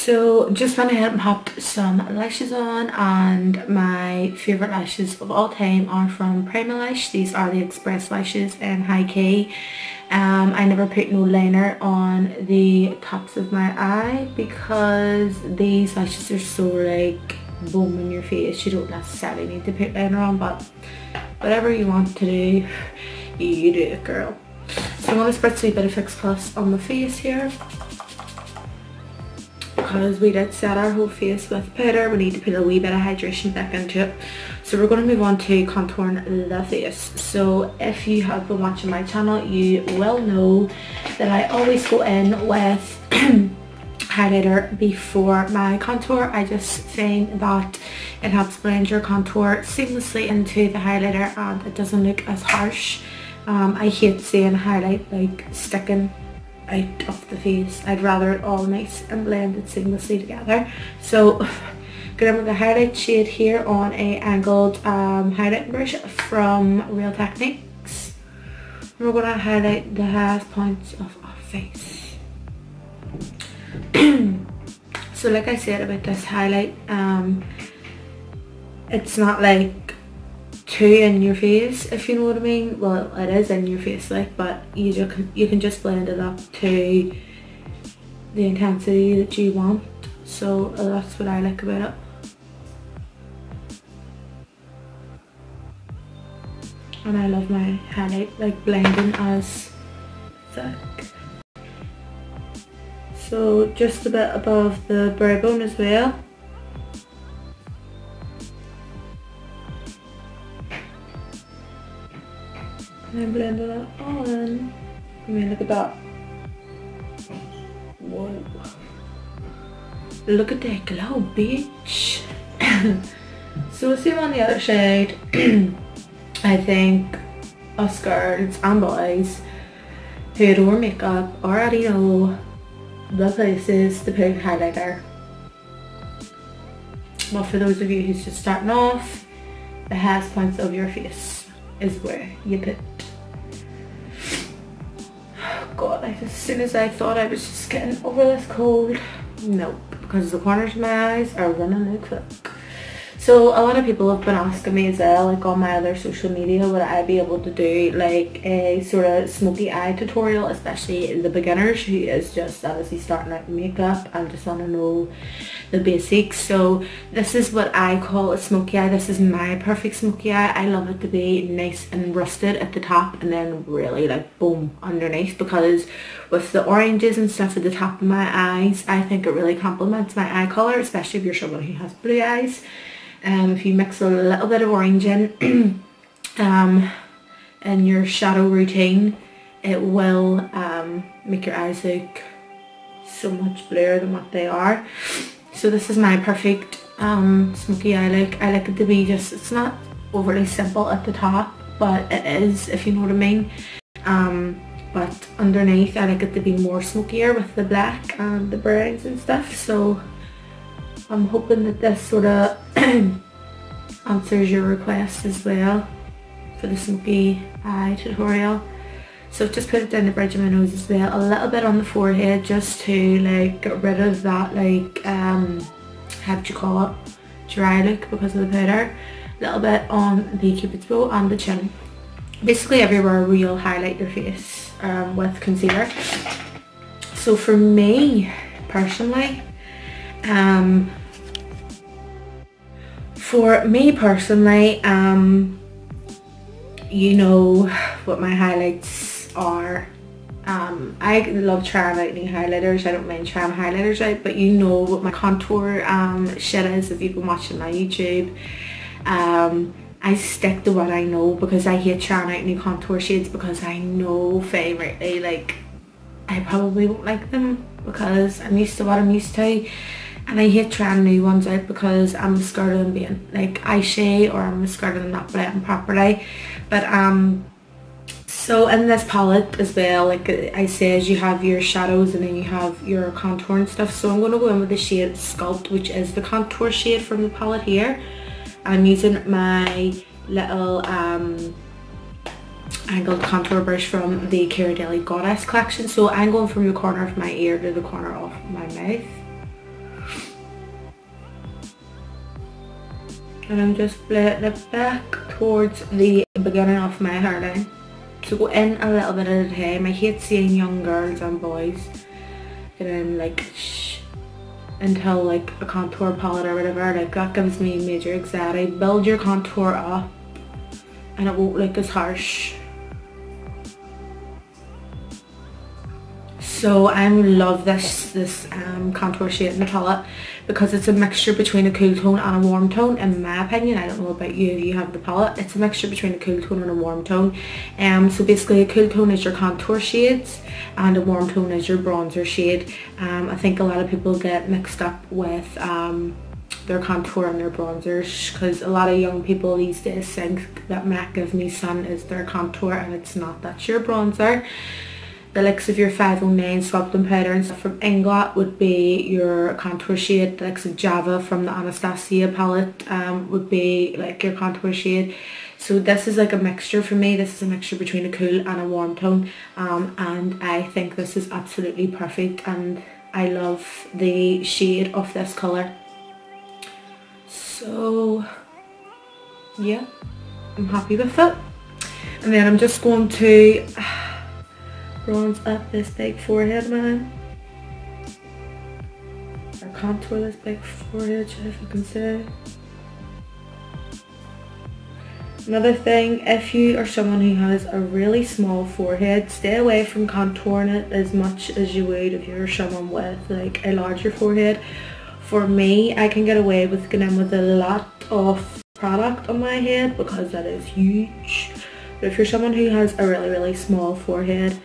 So just went ahead and popped some lashes on, and my favourite lashes of all time are from Primalash. These are the Express lashes in High Key. I never put no liner on the tops of my eye because these lashes are so like boom in your face. You don't necessarily need to put liner on, but whatever you want to do, you do it, girl. So I'm going to spritz a bit of Fix Plus on my face here, because we did set our whole face with powder. We need to put a wee bit of hydration back into it. So we're going to move on to contouring the face. So if you have been watching my channel, you will know that I always go in with highlighter before my contour. I just find that it helps blend your contour seamlessly into the highlighter and it doesn't look as harsh. I hate seeing highlight like sticking out of the face. I'd rather it all nice and blended seamlessly together. So get in with the highlight shade here on a angled highlight brush from Real Techniques. We're going to highlight the highest points of our face. So like I said about this highlight, it's not like too in your face, if you know what I mean. Well, it is in your face like, but you can just blend it up to the intensity that you want. So that's what I like about it. And I love my highlight like blending as thick. So just a bit above the brow bone as well. And then blending it all in. I mean, look at that. Whoa. Look at that glow, bitch. So same on the other side. I think us girls and boys who adore makeup already know the places to put highlighter. But for those of you who's just starting off, the highest points of your face is where you put. God, as soon as I thought I was just getting over this cold, nope, because the corners of my eyes are running out quick. So a lot of people have been asking me as well, like on my other social media, would I be able to do like a sort of smoky eye tutorial, especially the beginners who is just obviously starting out in makeup and just want to know the basics. So this is what I call a smoky eye. This is my perfect smoky eye. I love it to be nice and rusted at the top and then really like boom underneath, because with the oranges and stuff at the top of my eyes, I think it really complements my eye colour, especially if you're someone who has blue eyes. If you mix a little bit of orange in your shadow routine, it will make your eyes look so much bluer than what they are. So this is my perfect smoky eye look. I like it to be just, it's not overly simple at the top, but it is, if you know what I mean. But underneath I like it to be more smokier with the black and the browns and stuff. So I'm hoping that this sort of answers your request as well for the smoky eye tutorial. So I've just put it down the bridge of my nose as well, a little bit on the forehead, just to like get rid of that like how do you call it, dry look because of the powder. A little bit on the cupid's bow and the chin, basically everywhere where you'll highlight your face with concealer. So for me personally, you know what my highlights are. I love trying out new highlighters. I don't mind trying highlighters out, but you know what my contour shit is if you've been watching my YouTube. I stick to what I know, because I hate trying out new contour shades, because I know very rightly like I probably won't like them because I'm used to what I'm used to. And I hate trying new ones out because I'm scared of them being like eyeshay, or I'm scared of them not blending properly. But so in this palette as well, like I said, you have your shadows and then you have your contour and stuff. So I'm going to go in with the shade Sculpt, which is the contour shade from the palette here. I'm using my little angled contour brush from the Daily Goddess collection. So I'm going from the corner of my ear to the corner of my mouth. and I'm just blending it back towards the beginning of my hairline. So go in a little bit at a time. I hate seeing young girls and boys get in like until like a contour palette or whatever. Like that gives me major anxiety. Build your contour up and it won't look as harsh. So I love this contour shade in the palette because it's a mixture between a cool tone and a warm tone, in my opinion. I don't know about you if you have the palette. It's a mixture between a cool tone and a warm tone. So basically a cool tone is your contour shades and a warm tone is your bronzer shade. I think a lot of people get mixed up with their contour and their bronzers because a lot of young people these days think that MAC Give Me Sun is their contour, and it's not. That's your bronzer. The likes of your 509 sculpting powder and stuff from Ingot would be your contour shade. The likes of Java from the Anastasia palette would be like your contour shade. So this is like a mixture for me. This is a mixture between a cool and a warm tone, and I think this is absolutely perfect, and I love the shade of this colour. So yeah, I'm happy with it. And then I'm just going to bronze up this big forehead, man. Or contour this big forehead, if you can say. Another thing, if you are someone who has a really small forehead, stay away from contouring it as much as you would if you're someone with like a larger forehead. For me, I can get away with going in with a lot of product on my head because that is huge. But if you're someone who has a really small forehead,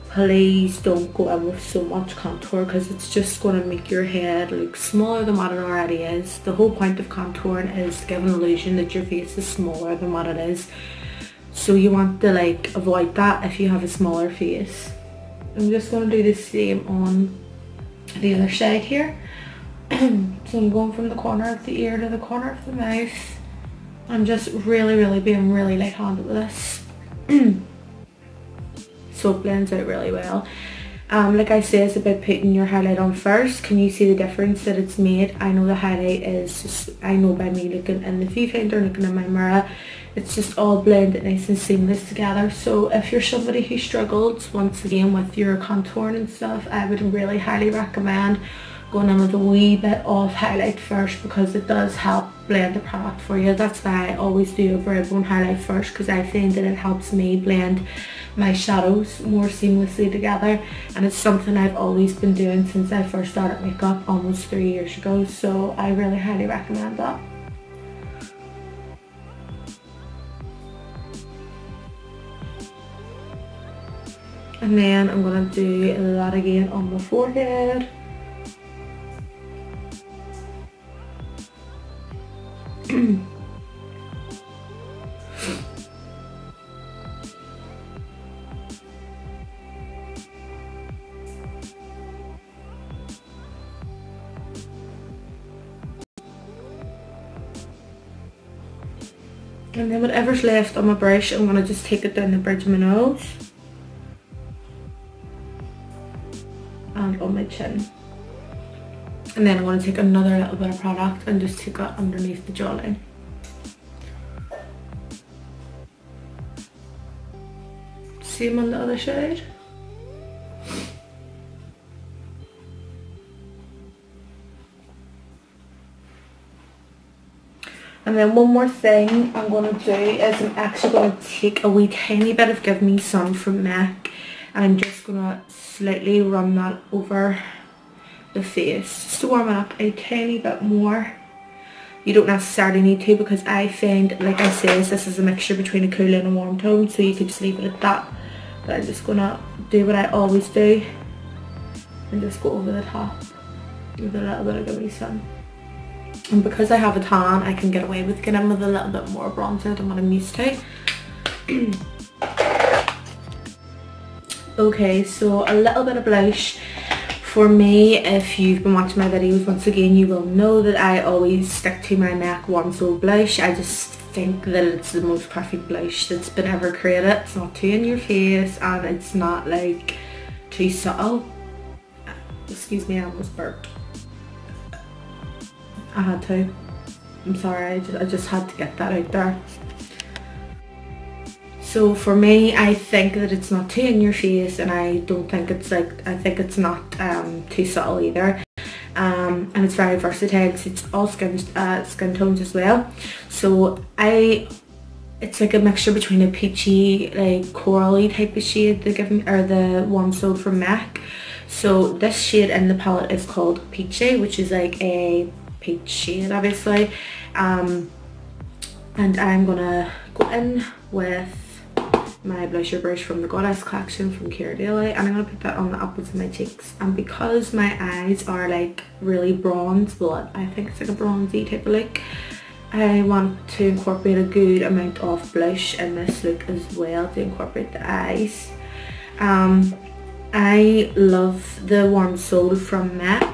please don't go in with so much contour because it's just going to make your head look smaller than what it already is. The whole point of contouring is to give an illusion that your face is smaller than what it is. So you want to like avoid that if you have a smaller face. I'm just going to do the same on the other side here. So I'm going from the corner of the ear to the corner of the mouth. I'm just really being really light-handed with this. So it blends out really well. Like I say, it's about putting your highlight on first. Can you see the difference that it's made? I know the highlight is just, I know by me looking in the viewfinder, looking in my mirror, it's just all blended nice and seamless together. So if you're somebody who struggles once again with your contouring and stuff, I would really highly recommend going in with a wee bit of highlight first because it does help blend the product for you. That's why I always do a brow bone highlight first, because I find that it helps me blend my shadows more seamlessly together, and it's something I've always been doing since I first started makeup almost 3 years ago, so I really highly recommend that. And then I'm going to do that again on the forehead. And then whatever's left on my brush, I'm going to just take it down the bridge of my nose and on my chin. And then I'm going to take another little bit of product and just take that underneath the jawline. Same on the other side. And then one more thing I'm going to do is I'm actually going to take a wee tiny bit of Give Me Sun from MAC, and I'm just going to slightly run that over the face just to warm it up a tiny bit more. You don't necessarily need to, because I find, like I say, this is a mixture between a cool and a warm tone, so you could just leave it at that. But I'm just going to do what I always do and just go over the top with a little bit of Give Me Sun. And because I have a tan, I can get away with getting in with a little bit more bronzer than what I'm used to. Okay, so a little bit of blush. For me, if you've been watching my videos once again, you will know that I always stick to my MAC Warm Soul blush. I just think that it's the most perfect blush that's been ever created. It's not too in your face and it's not like too subtle. Excuse me, I almost burped. I had to. I'm sorry, I just had to get that out there. So for me, I think that it's not too in your face, and I don't think it's like, I think it's not too subtle either. And it's very versatile. It's all skin tones as well. So it's like a mixture between a peachy, like corally type of shade they give me, or the one sold from MAC. So this shade in the palette is called Peachy, which is like a peach shade, obviously. And I'm gonna go in with my blusher brush from the Goddess collection from Cara Daily, and I'm going to put that on the uppers of my cheeks. And because my eyes are like really bronze, well, I think it's like a bronzy type of look, I want to incorporate a good amount of blush in this look as well to incorporate the eyes. I love the Warm Soul from MAC.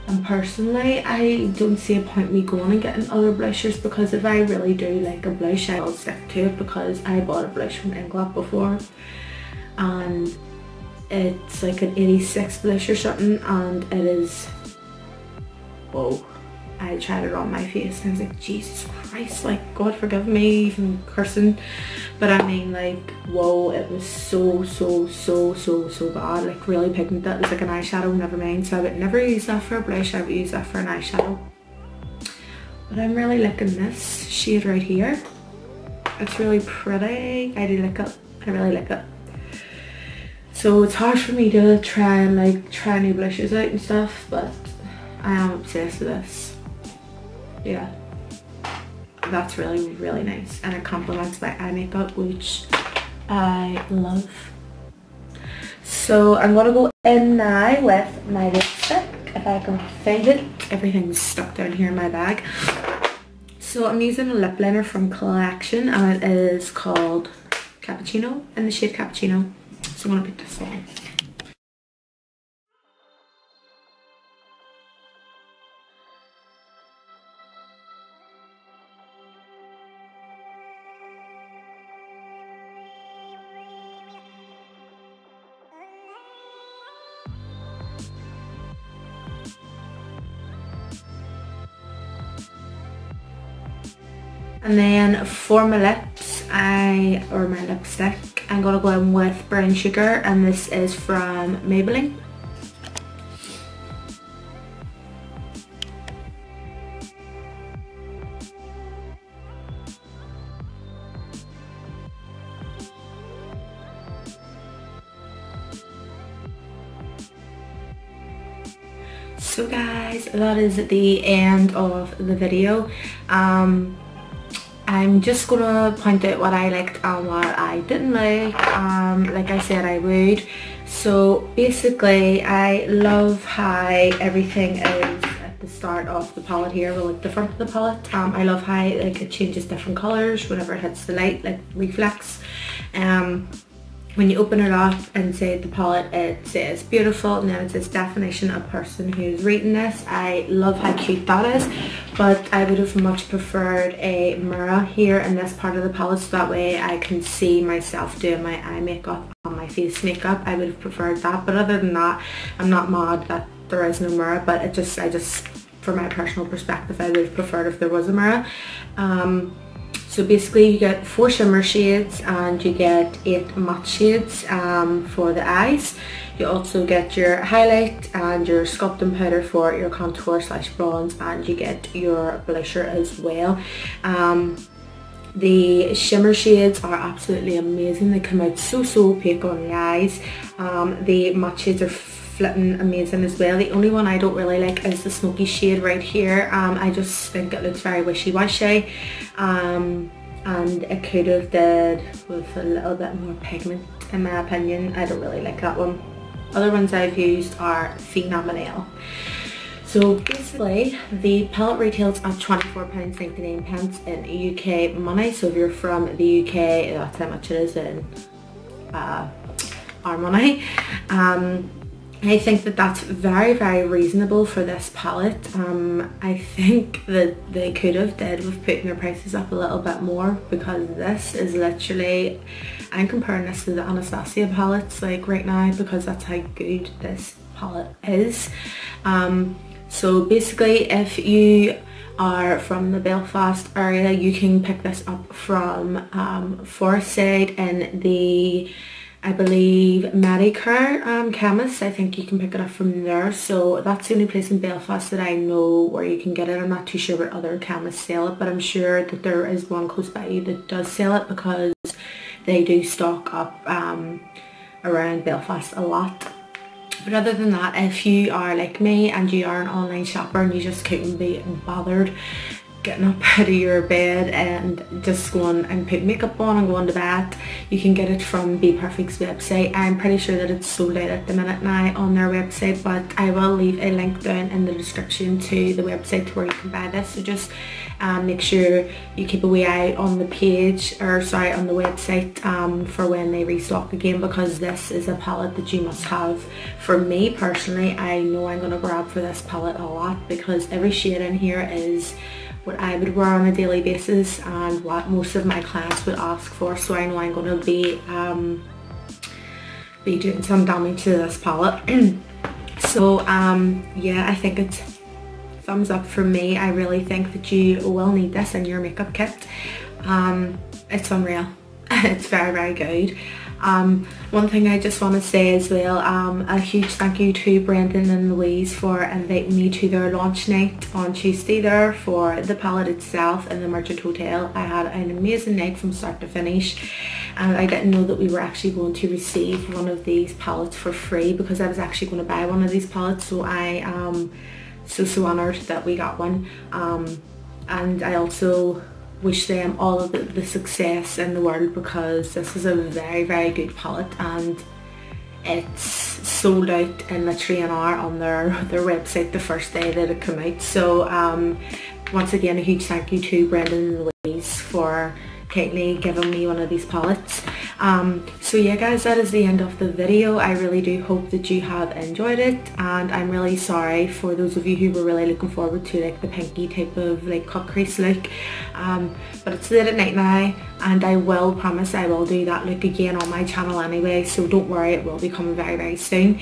And personally, I don't see a point in me going and getting other blushers, because if I really do like a blush, I'll stick to it, because I bought a blush from Inglot before and it's like an 86 blush or something, and it is, whoa, I tried it on my face and I was like, Jesus Christ, like God forgive me even cursing, but I mean like, whoa, it was so bad, like really pigmented. It was like an eyeshadow, never mind. So I would never use that for a blush, I would use that for an eyeshadow. But I'm really liking this shade right here. It's really pretty. I do like it, I really like it. So it's hard for me to try and like try new blushes out and stuff, but I am obsessed with this. Yeah, that's really nice, and it complements my eye makeup, which I love. So I'm gonna go in now with my lipstick, if I can find it. Everything's stuck down here in my bag. So I'm using a lip liner from Collection, and it is called Cappuccino, in the shade Cappuccino. So I'm gonna put this on. And then for my lips, or my lipstick, I'm gonna go in with Brown Sugar, and this is from Maybelline. So guys, that is the end of the video. I'm just gonna point out what I liked and what I didn't like, like I said I would. So basically, I love how everything is at the start of the palette here, well, like the front of the palette. I love how like it changes different colours whenever it hits the light, like reflex. When you open it up inside the palette, it says beautiful, and then it says definition of person who's reading this. I love how cute that is, but I would have much preferred a mirror here in this part of the palette, so that way I can see myself doing my eye makeup and my face makeup. I would have preferred that, but other than that, I'm not mad that there is no mirror, but I just from my personal perspective, I would have preferred if there was a mirror. So basically you get 4 shimmer shades and you get 8 matte shades for the eyes. You also get your highlight and your sculpting powder for your contour / bronze, and you get your blusher as well. The shimmer shades are absolutely amazing. They come out so opaque on the eyes. The matte shades are flipping amazing as well. The only one I don't really like is the Smoky shade right here. I just think it looks very wishy-washy, and it could have did with a little bit more pigment in my opinion. I don't really like that one. Other ones I've used are Phenomenal. So basically the palette retails at £24.99 in UK money. So if you're from the UK, that's how much it is in our money. I think that that's very reasonable for this palette. I think that they could have did with putting their prices up a little bit more, because this is literally, I'm comparing this to the Anastasia palettes like right now, because that's how good this palette is. So basically, if you are from the Belfast area, you can pick this up from Forsyth in the, I believe, Medicare chemist. I think you can pick it up from there. So that's the only place in Belfast that I know where you can get it. I'm not too sure what other chemists sell it, but I'm sure that there is one close by you that does sell it, because they do stock up around Belfast a lot. But other than that, if you are like me and you are an online shopper and you just couldn't be bothered getting up out of your bed and just going and put makeup on and going to bed, you can get it from BPerfect's website. I'm pretty sure that it's sold out at the minute now on their website, but I will leave a link down in the description to the website where you can buy this. So just make sure you keep a wee eye on the page, or sorry, on the website for when they restock again, because this is a palette that you must have. For me personally, I know I'm going to grab for this palette a lot, because every shade in here is what I would wear on a daily basis and what most of my clients would ask for, so I know I'm going to be doing some damage to this palette. So yeah, I think it's thumbs up for me. I really think that you will need this in your makeup kit. It's unreal. It's very, very good. One thing I just want to say as well, a huge thank you to Brendan and Louise for inviting me to their launch night on Tuesday there for the palette itself in the Merchant Hotel. I had an amazing night from start to finish, and I didn't know that we were actually going to receive one of these palettes for free, because I was actually going to buy one of these palettes. So I am so honoured that we got one, and I also wish them all of the success in the world, because this is a very, very good palette, and it's sold out in literally an hour on their website the first day that it came out. So once again, a huge thank you to Brendan and Louise for kindly giving me one of these palettes. So yeah guys, that is the end of the video. I really do hope that you have enjoyed it, and I'm really sorry for those of you who were really looking forward to like the pinky type of like cut crease look, but it's late at night now, and I will promise I will do that look again on my channel anyway, so don't worry, it will be coming very, very soon.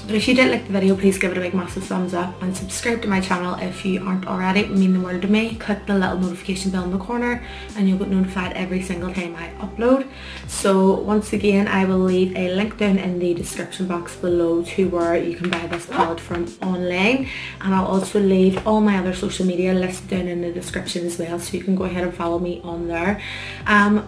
But if you did like the video, please give it a big massive thumbs up and subscribe to my channel if you aren't already. It would mean the world to me. Click the little notification bell in the corner and you'll get notified every single time I upload. So once again, I will leave a link down in the description box below to where you can buy this palette from online, and I'll also leave all my other social media listed down in the description as well, so you can go ahead and follow me on there.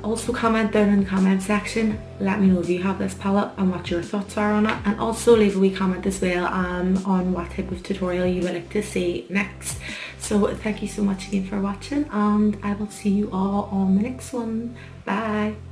Also comment down in the comment section, let me know if you have this palette and what your thoughts are on it, and also leave a wee comment as well on what type of tutorial you would like to see next. So thank you so much again for watching, and I will see you all on the next one. Bye.